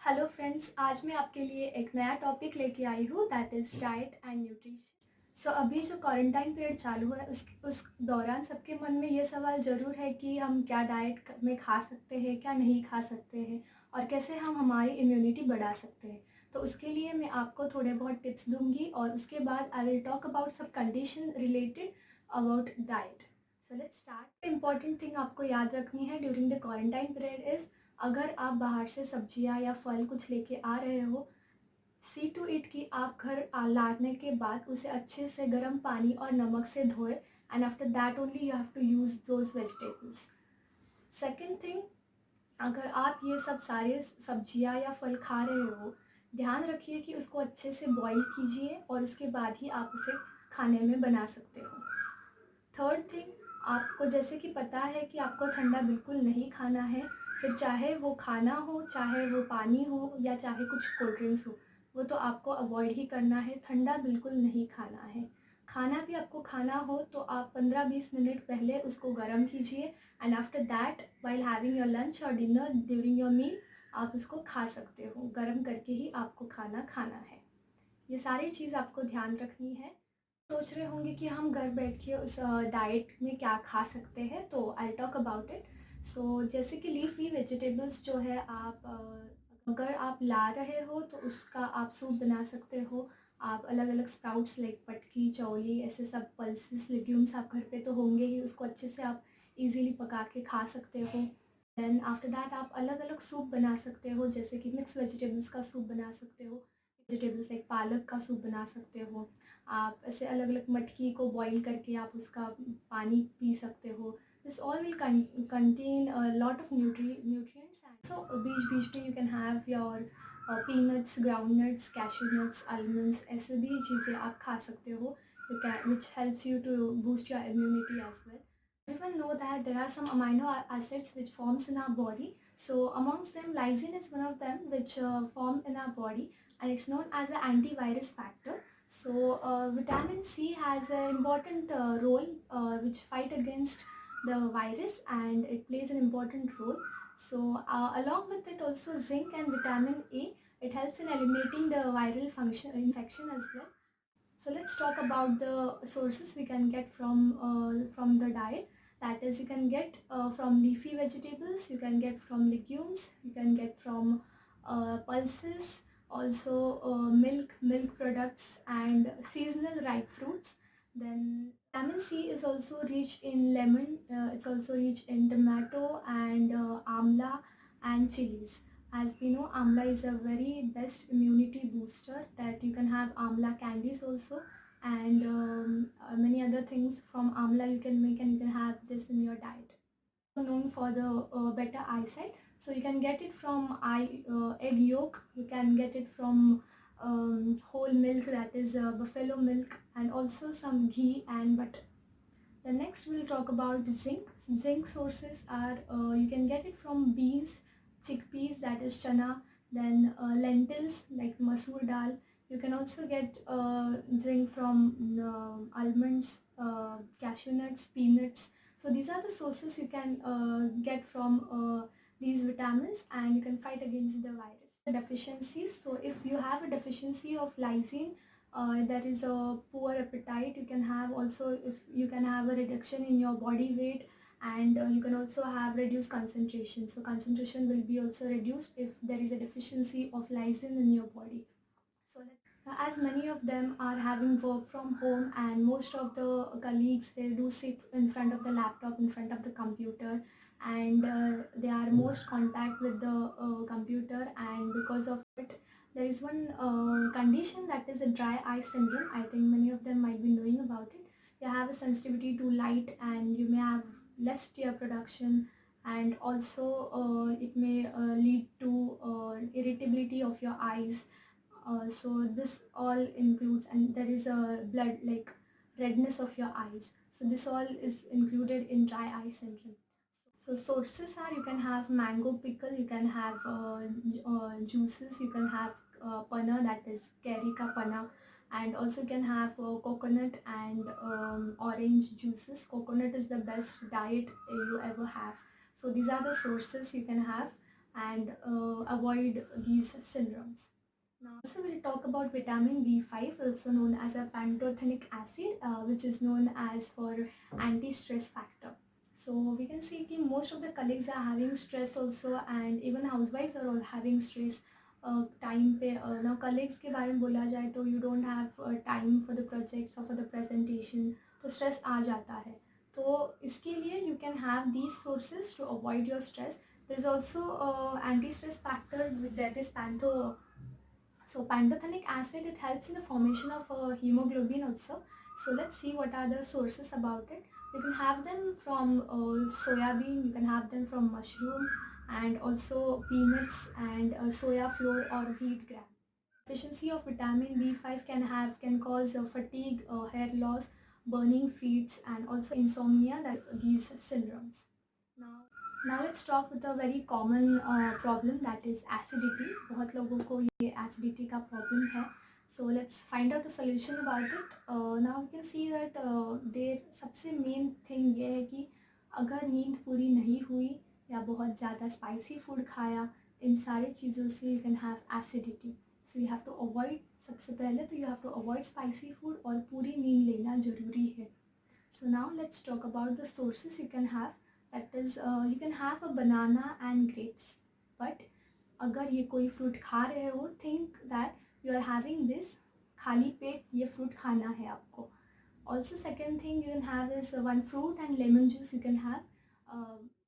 Hello friends, आज मैं आपके लिए एक नया टॉपिक लेके आई हूँ that is diet and nutrition. So अभी जो क्वारंटाइन पीरियड चालू है उस दौरान सबके मन में ये सवाल ज़रूर है कि हम क्या डाइट में खा सकते हैं, क्या नहीं खा सकते हैं और कैसे हम हमारी इम्यूनिटी बढ़ा सकते हैं। तो उसके लिए मैं आपको थोड़े बहुत टिप्स दूंगी और उसके बाद आई विल टॉक अबाउट सब condition related about diet. So let's start. Important thing आपको याद रखनी है during the quarantine period is अगर आप बाहर से सब्जियां या फल कुछ लेके आ रहे हो, सी टू इट कि आप घर लाने के बाद उसे अच्छे से गर्म पानी और नमक से धोए and after that only you have to use those vegetables. Second thing, अगर आप ये सब सारे सब्जियां या फल खा रहे हो, ध्यान रखिए कि उसको अच्छे से बॉईल कीजिए और उसके बाद ही आप उसे खाने में बना सकते हो। थर्ड थिंग, आपको जैसे कि पता है कि आपको ठंडा बिल्कुल नहीं खाना है, फिर चाहे वो खाना हो, चाहे वो पानी हो या चाहे कुछ कोल्ड ड्रिंक्स हो, वो तो आपको अवॉइड ही करना है। ठंडा बिल्कुल नहीं खाना है। खाना भी आपको खाना हो तो आप 15-20 मिनट पहले उसको गर्म कीजिए and after that while having your lunch और डिनर ड्यूरिंग योर मील आप उसको खा सकते हो। गर्म करके ही आपको खाना खाना है। ये सारी चीज़ आपको ध्यान रखनी है। सोच रहे होंगे कि हम घर बैठ के उस डाइट में क्या खा सकते हैं, तो आई टॉक अबाउट इट। सो जैसे कि लीफी वेजिटेबल्स जो है, आप अगर आप ला रहे हो तो उसका आप सूप बना सकते हो। आप अलग अलग स्प्राउट्स लाइक पटकी, चौली, ऐसे सब पल्सेस लेग्यूम्स आप घर पे तो होंगे ही, उसको अच्छे से आप इजीली पका के खा सकते हो। देन आफ्टर दैट आप अलग अलग सूप बना सकते हो, जैसे कि मिक्स वेजिटेबल्स का सूप बना सकते हो, वेजिटेबल्स लाइक पालक का सूप बना सकते हो। आप ऐसे अलग अलग मटकी को बॉईल करके आप उसका पानी पी सकते हो। This all will contain lot of nutrients. So बीच बीच में you can have your peanuts, ground nuts, cashew nuts, almonds, ऐसे भी चीज़ें आप खा सकते हो which helps you to boost your immunity as well. Everyone know that there are some amino acids which forms in our body. So amongst them, lysine is one of them which form in our body, and it's known as an antivirus factor. So vitamin C has an important role which fight against the virus, and it plays an important role. So along with it also zinc and vitamin A, it helps in eliminating the viral function infection as well. So let's talk about the sources we can get from the diet. That is, you can get from leafy vegetables, you can get from legumes, you can get from pulses, also milk products, and seasonal ripe fruits. Then vitamin C is also rich in lemon. It's also rich in tomato and amla and chilies. As we know, amla is a very best immunity booster, that you can have amla candies also, and many other things from amla you can make, and you can have this in your diet. Known for the better eyesight, so you can get it from egg yolk, you can get it from whole milk, that is buffalo milk, and also some ghee and butter. The next we'll talk about zinc. Zinc sources are, you can get it from beans, chickpeas, that is chana, then lentils like masoor dal. You can also get zinc from almonds, cashew nuts, peanuts. So these are the sources you can get from these vitamins, and you can fight against the virus. The deficiencies. So if you have a deficiency of lysine, there is a poor appetite. You can have also, if you can have a reduction in your body weight, and you can also have reduced concentration. So concentration will be also reduced if there is a deficiency of lysine in your body. So as many of them are having work from home, and most of the colleagues, they do sit in front of the laptop, in front of the computer, and they are most contact with the computer, and because of it there is one condition, that is a dry eye syndrome. I think many of them might be knowing about it. You have a sensitivity to light, and you may have less tear production, and also it may lead to irritability of your eyes. So this all includes, and there is a blood like redness of your eyes. So this all is included in dry eye syndrome. So sources are, you can have mango pickle, you can have juices, you can have panna, that is curry ka panna, and also you can have coconut and orange juices. Coconut is the best diet you ever have. So these are the sources you can have. and avoid these syndromes. Now, also we'll talk about vitamin B5, also known as a pantothenic acid, which is known as for anti-stress factor. So we can see that most of the colleagues are having stress also, and even housewives are all having stress. Time पे ना colleagues के बारे में बोला जाए तो you don't have time for the projects और for the presentation, तो स्ट्रेस आ जाता है. तो इसके लिए you can have these sources to avoid your stress. There is also anti stress factor that is panto. So pantothenic acid, it helps in the formation of hemoglobin also. So let's see what are the sources about it. You can have them from soya bean, you can have them from mushroom, and also peanuts and soya flour or wheat gram. Deficiency of vitamin B5 can cause fatigue, hair loss, burning feet, and also insomnia, that these syndromes. Now, now let's talk with a very common problem, that is acidity. बहुत लोगों को ये acidity का problem है. So let's find out a solution about it. Now we can see that there सबसे main thing ये है कि अगर नींद पूरी नहीं हुई या बहुत ज़्यादा spicy food खाया, इन सारी चीज़ों से you can have acidity. So you have to avoid, सबसे पहले तो you have to avoid spicy food और पूरी नींद लेना ज़रूरी है. So now let's talk about the sources you can have. That is, you can have a banana and grapes. But अगर ये कोई फ्रूट खा रहे हो, think that you are having this, खाली पेट ये फ्रूट खाना है आपको. Also, second thing you can have is one fruit and lemon juice you can have.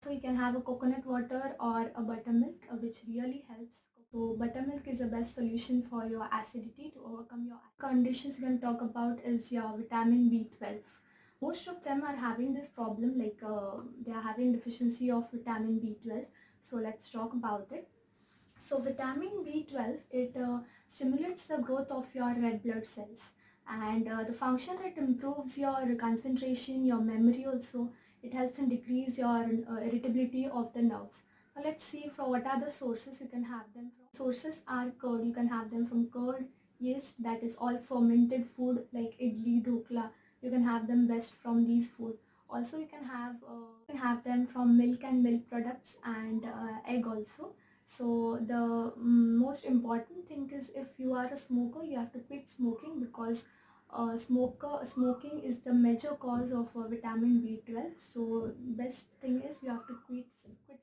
So you can have a coconut water or a buttermilk, which really helps. So buttermilk is the best solution for your acidity, to overcome your conditions. You can talk about is your vitamin B12. Most of them are having this problem, like they are having deficiency of vitamin B12. So let's talk about it. So vitamin B12, it stimulates the growth of your red blood cells, and the function, it improves your concentration, your memory also. It helps in decrease your irritability of the nerves. Now let's see from what are the sources you can have them from. Sources are curd. You can have them from curd, yeast, that is all fermented food like idli, dhokla. You can have them best from these food. Also you can have them from milk and milk products, and egg also. So the most important thing is, if you are a smoker, you have to quit smoking, because smoking is the major cause of vitamin B12. So best thing is you have to quit smoking.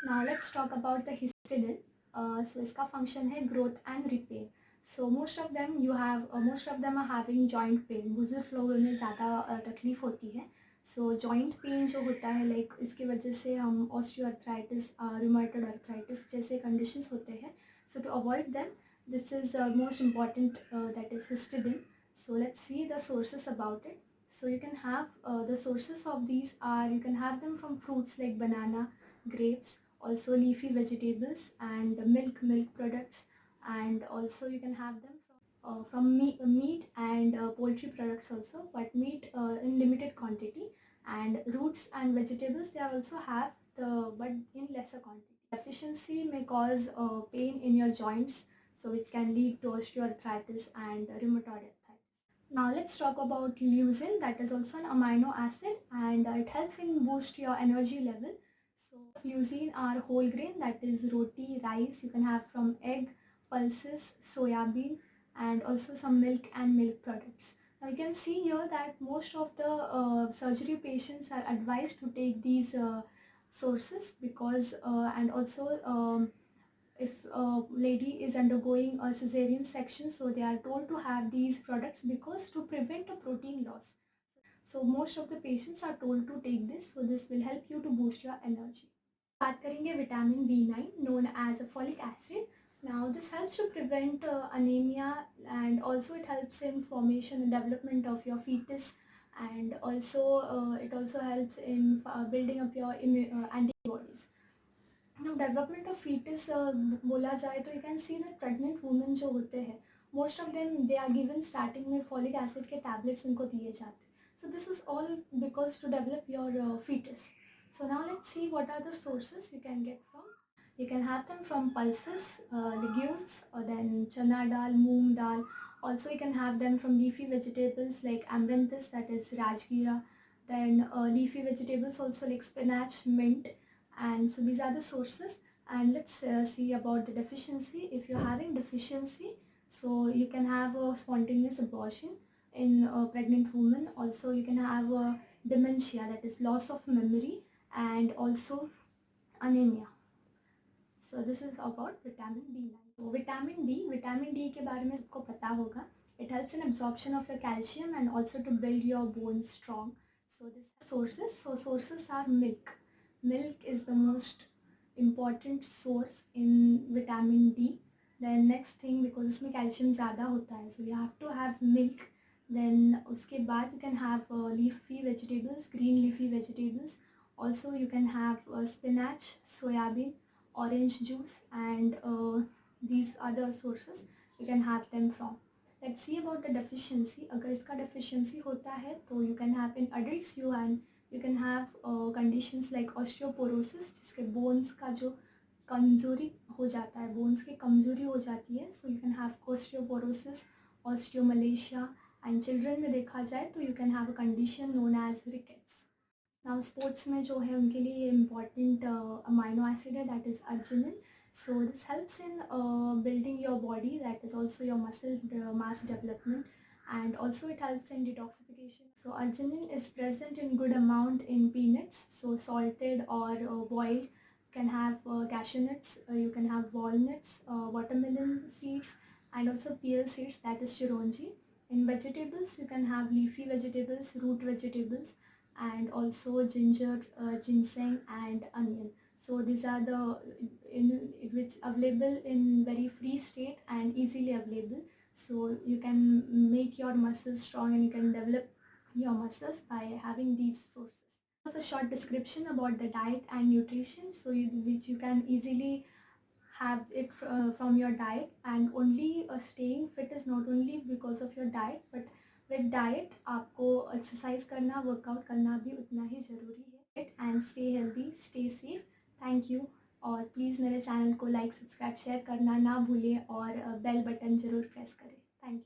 Now let's talk about the histidine. So इसका function है growth and repair. So most of them are having joint pain. बुजुर्ग लोगों में ज़्यादा तकलीफ होती है. सो joint pain जो होता है, लाइक इसकी वजह से हम ऑस्टियोआर्थराइटिस, रूमेटॉइड आर्थराइटिस जैसे कंडीशंस होते हैं. So to avoid them, this is most important, that is histidine. So let's see the sources about it. So you can have the sources of these are, you can have them from fruits like banana, grapes, also leafy vegetables, and milk products, and also you can have them from meat and poultry products also, but meat in limited quantity, and roots and vegetables they also have but in lesser quantity. Deficiency may cause pain in your joints, so which can lead to osteoarthritis and rheumatoid arthritis. Now let's talk about leucine, that is also an amino acid, and it helps in boost your energy level. So leucine are whole grain, that is roti, rice. You can have from egg, pulses, soya bean, and also some milk and milk products. Now you can see here that most of the surgery patients are advised to take these sources, because and also if a lady is undergoing a cesarean section, so they are told to have these products, because to prevent a protein loss. So most of the patients are told to take this, so this will help you to boost your energy. बात करेंगे vitamin B9, known as a folic acid. Now this helps to prevent anemia, and also it helps in formation and development of your fetus, and also it also helps in building up your antibodies. Now development of fetus बोला जाए तो you can see that pregnant women जो होते हैं, most of them they are given starting में folic acid के tablets उनको दिए जाते हैं. So this is all because to develop your fetus. So now let's see what are the sources you can get from. You can have them from pulses, legumes, or then chana dal, moong dal. Also you can have them from leafy vegetables like amaranthus, that is rajgira. Then leafy vegetables also like spinach, mint, and so these are the sources. And let's see about the deficiency. If you're having deficiency, so you can have a spontaneous abortion in a pregnant woman. Also you can have a dementia, that is loss of memory, and also anemia. So this is about vitamin B9. So vitamin D के बारे में सबको पता होगा. It helps in absorption of your calcium and also to build your bones strong. So this sources. So sources are milk. Milk is the most important source in vitamin D. Then next thing, because इसमें calcium ज़्यादा होता है, so you have to have milk. Then उसके बाद you can have leafy vegetables, green leafy vegetables. Also you can have spinach, soyabean, orange juice, and these other sources you can have them from. Let's see about the deficiency. अगर इसका deficiency होता है तो you can have in adults you can have conditions like osteoporosis, जिसके bones का जो कमज़ोरी हो जाता है, bones की कमज़ोरी हो जाती है. So you can have osteoporosis, osteomalacia, and children में देखा जाए तो you can have a condition known as rickets. Now sports में जो है उनके लिए ये इम्पॉर्टेंट अमाइनो एसिड है, that is arginine. So this helps in building your body, that is also your muscle mass development, and also it helps in detoxification. So arginine is present in good amount in peanuts, so salted or boiled. You can have cashew nuts, you can have walnuts, watermelon seeds, and also pear seeds, that is chironji. In vegetables you can have leafy vegetables, root vegetables, and also ginger, ginseng, and onion. So these are the which available in very free state and easily available. So you can make your muscles strong and you can develop your muscles by having these sources. Also a short description about the diet and nutrition, so which you can easily have it from your diet. And only staying fit is not only because of your diet, but with diet आपको exercise करना, workout करना भी उतना ही ज़रूरी है. And stay healthy, stay safe. Thank you. और please मेरे channel को लाइक, सब्सक्राइब, शेयर करना ना भूलें, और बेल बटन ज़रूर प्रेस करें. Thank you.